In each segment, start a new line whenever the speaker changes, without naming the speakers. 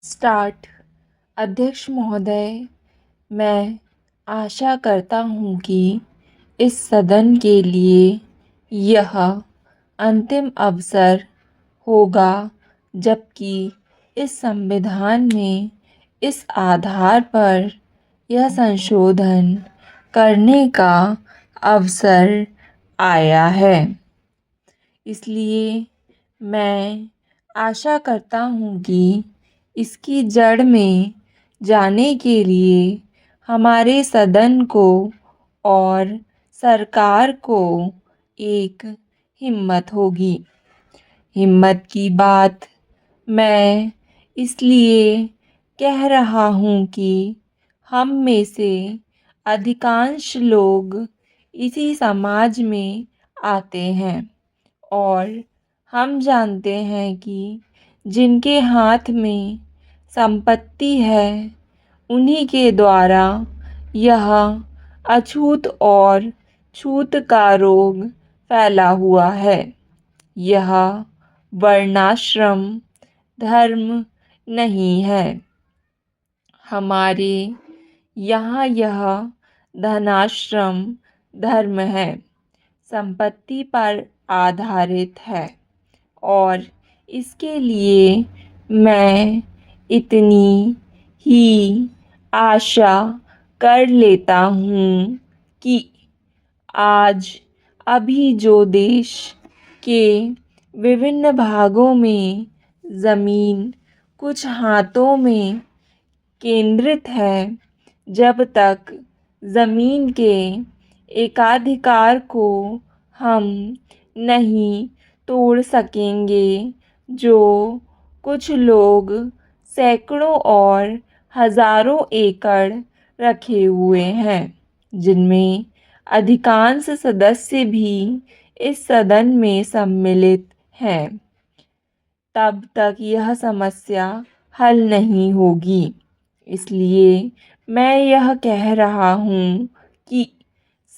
Start. अध्यक्ष महोदय, मैं आशा करता हूँ कि इस सदन के लिए यह अंतिम अवसर होगा जबकि इस संविधान में इस आधार पर यह संशोधन करने का अवसर आया है। इसलिए मैं आशा करता हूँ कि इसकी जड़ में जाने के लिए हमारे सदन को और सरकार को एक हिम्मत होगी। हिम्मत की बात मैं इसलिए कह रहा हूँ कि हम में से अधिकांश लोग इसी समाज में आते हैं और हम जानते हैं कि जिनके हाथ में संपत्ति है उन्हीं के द्वारा यह अछूत और छूत का रोग फैला हुआ है। यह वर्णाश्रम धर्म नहीं है। हमारे यहाँ यह धनाश्रम धर्म है, संपत्ति पर आधारित है और इसके लिए मैं इतनी ही आशा कर लेता हूँ कि आज अभी जो देश के विभिन्न भागों में ज़मीन कुछ हाथों में केंद्रित है, जब तक ज़मीन के एकाधिकार को हम नहीं तोड़ सकेंगे, जो कुछ लोग सैकड़ों और हज़ारों एकड़ रखे हुए हैं, जिनमें अधिकांश सदस्य भी इस सदन में सम्मिलित हैं, तब तक यह समस्या हल नहीं होगी। इसलिए मैं यह कह रहा हूँ कि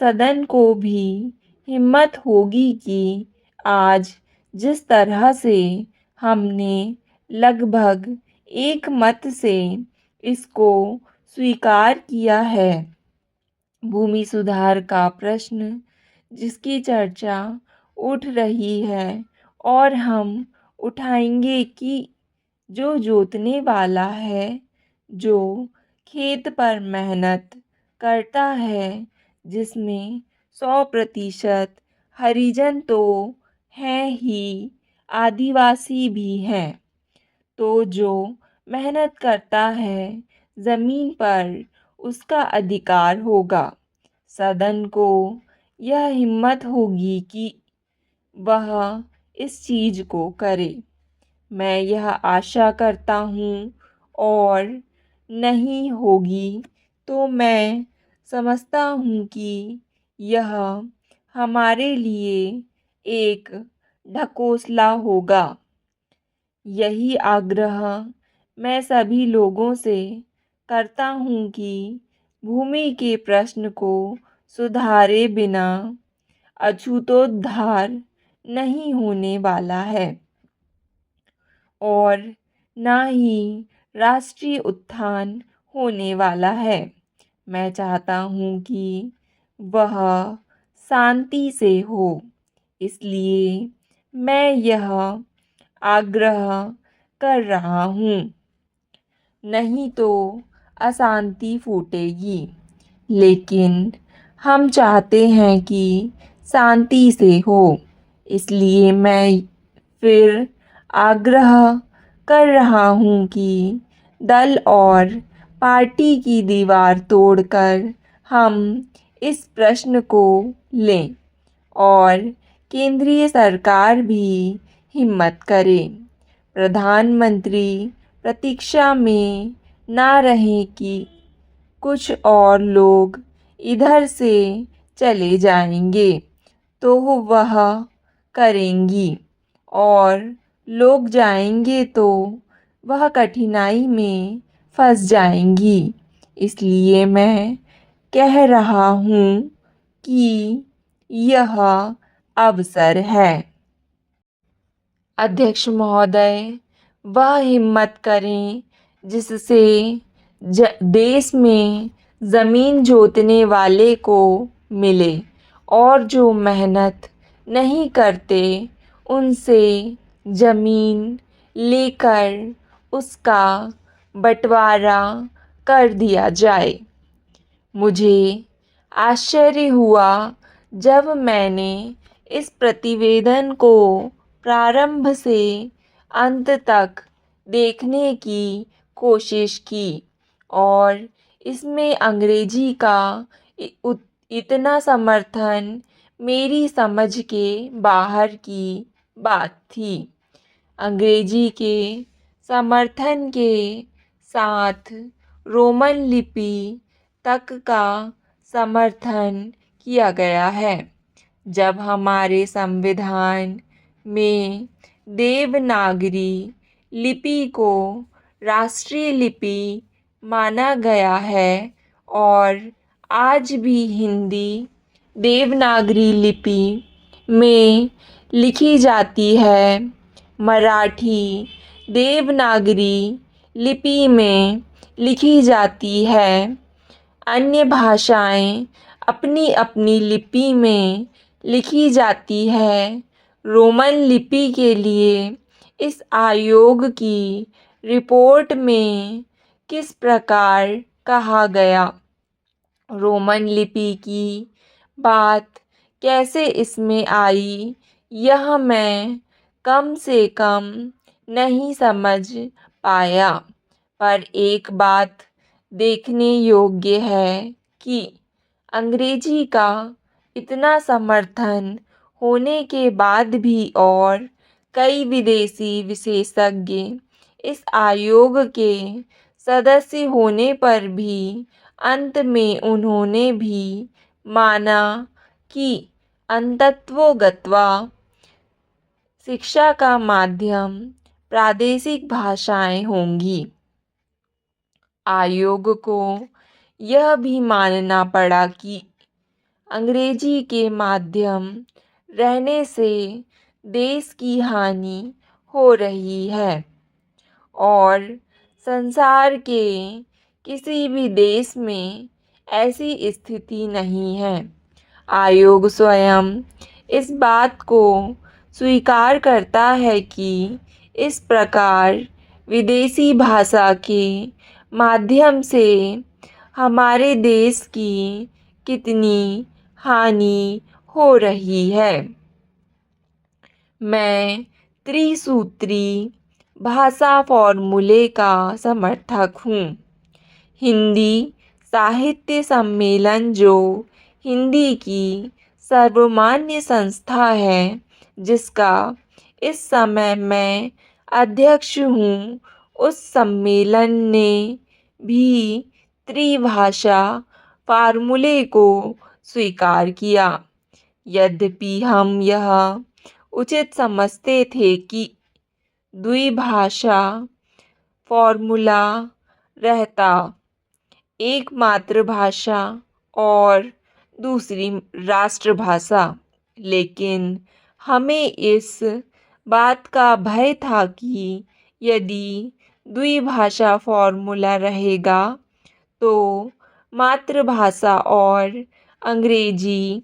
सदन को भी हिम्मत होगी कि आज जिस तरह से हमने लगभग एक मत से इसको स्वीकार किया है, भूमि सुधार का प्रश्न जिसकी चर्चा उठ रही है और हम उठाएंगे कि जो जोतने वाला है, जो खेत पर मेहनत करता है, जिसमें 100% हरिजन तो हैं ही, आदिवासी भी हैं, तो जो मेहनत करता है ज़मीन पर उसका अधिकार होगा। सदन को यह हिम्मत होगी कि वह इस चीज़ को करे। मैं यह आशा करता हूँ और नहीं होगी तो मैं समझता हूँ कि यह हमारे लिए एक ढकोसला होगा। यही आग्रह मैं सभी लोगों से करता हूँ कि भूमि के प्रश्न को सुधारे बिना अछूतोद्धार नहीं होने वाला है और ना ही राष्ट्रीय उत्थान होने वाला है। मैं चाहता हूँ कि वह शांति से हो, इसलिए मैं यह आग्रह कर रहा हूँ। नहीं तो अशांति फूटेगी, लेकिन हम चाहते हैं कि शांति से हो। इसलिए मैं फिर आग्रह कर रहा हूँ कि दल और पार्टी की दीवार तोड़कर हम इस प्रश्न को लें और केंद्रीय सरकार भी हिम्मत करे। प्रधानमंत्री प्रतीक्षा में ना रहें कि कुछ और लोग इधर से चले जाएंगे तो वह करेंगी और लोग जाएंगे तो वह कठिनाई में फंस जाएंगी। इसलिए मैं कह रहा हूँ कि यह अवसर है। अध्यक्ष महोदय, वह हिम्मत करें जिससे देश में ज़मीन जोतने वाले को मिले और जो मेहनत नहीं करते उनसे ज़मीन लेकर उसका बंटवारा कर दिया जाए। मुझे आश्चर्य हुआ जब मैंने इस प्रतिवेदन को प्रारंभ से अंत तक देखने की कोशिश की और इसमें अंग्रेजी का इतना समर्थन मेरी समझ के बाहर की बात थी। अंग्रेजी के समर्थन के साथ रोमन लिपि तक का समर्थन किया गया है। जब हमारे संविधान में देवनागरी लिपि को राष्ट्रीय लिपि माना गया है और आज भी हिंदी देवनागरी लिपि में लिखी जाती है, मराठी देवनागरी लिपि में लिखी जाती है, अन्य भाषाएं अपनी अपनी लिपि में लिखी जाती है। रोमन लिपि के लिए इस आयोग की रिपोर्ट में किस प्रकार कहा गया, रोमन लिपि की बात कैसे इसमें आई, यह मैं कम से कम नहीं समझ पाया। पर एक बात देखने योग्य है कि अंग्रेजी का इतना समर्थन होने के बाद भी और कई विदेशी विशेषज्ञ इस आयोग के सदस्य होने पर भी अंत में उन्होंने भी माना कि अंततो गत्वा शिक्षा का माध्यम प्रादेशिक भाषाएं होंगी। आयोग को यह भी मानना पड़ा कि अंग्रेजी के माध्यम रहने से देश की हानि हो रही है और संसार के किसी भी देश में ऐसी स्थिति नहीं है। आयोग स्वयं इस बात को स्वीकार करता है कि इस प्रकार विदेशी भाषा के माध्यम से हमारे देश की कितनी हानि हो रही है। मैं त्रिसूत्री भाषा फॉर्मूले का समर्थक हूँ। हिंदी साहित्य सम्मेलन जो हिंदी की सर्वमान्य संस्था है, जिसका इस समय मैं अध्यक्ष हूँ, उस सम्मेलन ने भी त्रिभाषा फार्मूले को स्वीकार किया। यद्यपि हम यह उचित समझते थे कि द्विभाषा फॉर्मूला रहता, एक मातृभाषा और दूसरी राष्ट्रभाषा, लेकिन हमें इस बात का भय था कि यदि द्विभाषा फॉर्मूला रहेगा तो मातृभाषा और अंग्रेजी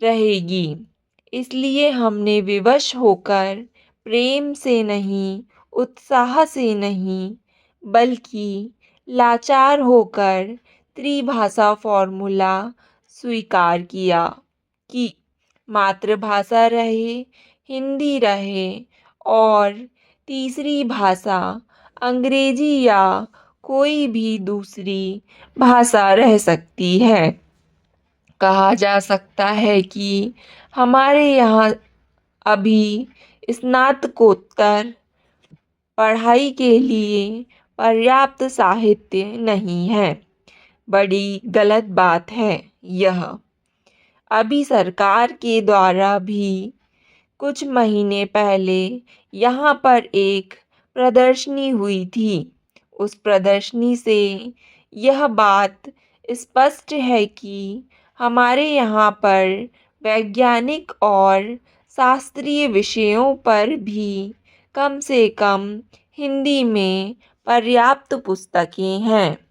रहेगी। इसलिए हमने विवश होकर प्रेम से नहीं, उत्साह से नहीं, बल्कि लाचार होकर त्रिभाषा फॉर्मूला स्वीकार किया कि मातृभाषा रहे, हिंदी रहे और तीसरी भाषा अंग्रेजी या कोई भी दूसरी भाषा रह सकती है। कहा जा सकता है कि हमारे यहाँ अभी स्नातकोत्तर पढ़ाई के लिए पर्याप्त साहित्य नहीं है। बड़ी गलत बात है यह। अभी सरकार के द्वारा भी कुछ महीने पहले यहाँ पर एक प्रदर्शनी हुई थी। उस प्रदर्शनी से यह बात स्पष्ट है कि हमारे यहाँ पर वैज्ञानिक और शास्त्रीय विषयों पर भी कम से कम हिंदी में पर्याप्त पुस्तकें हैं।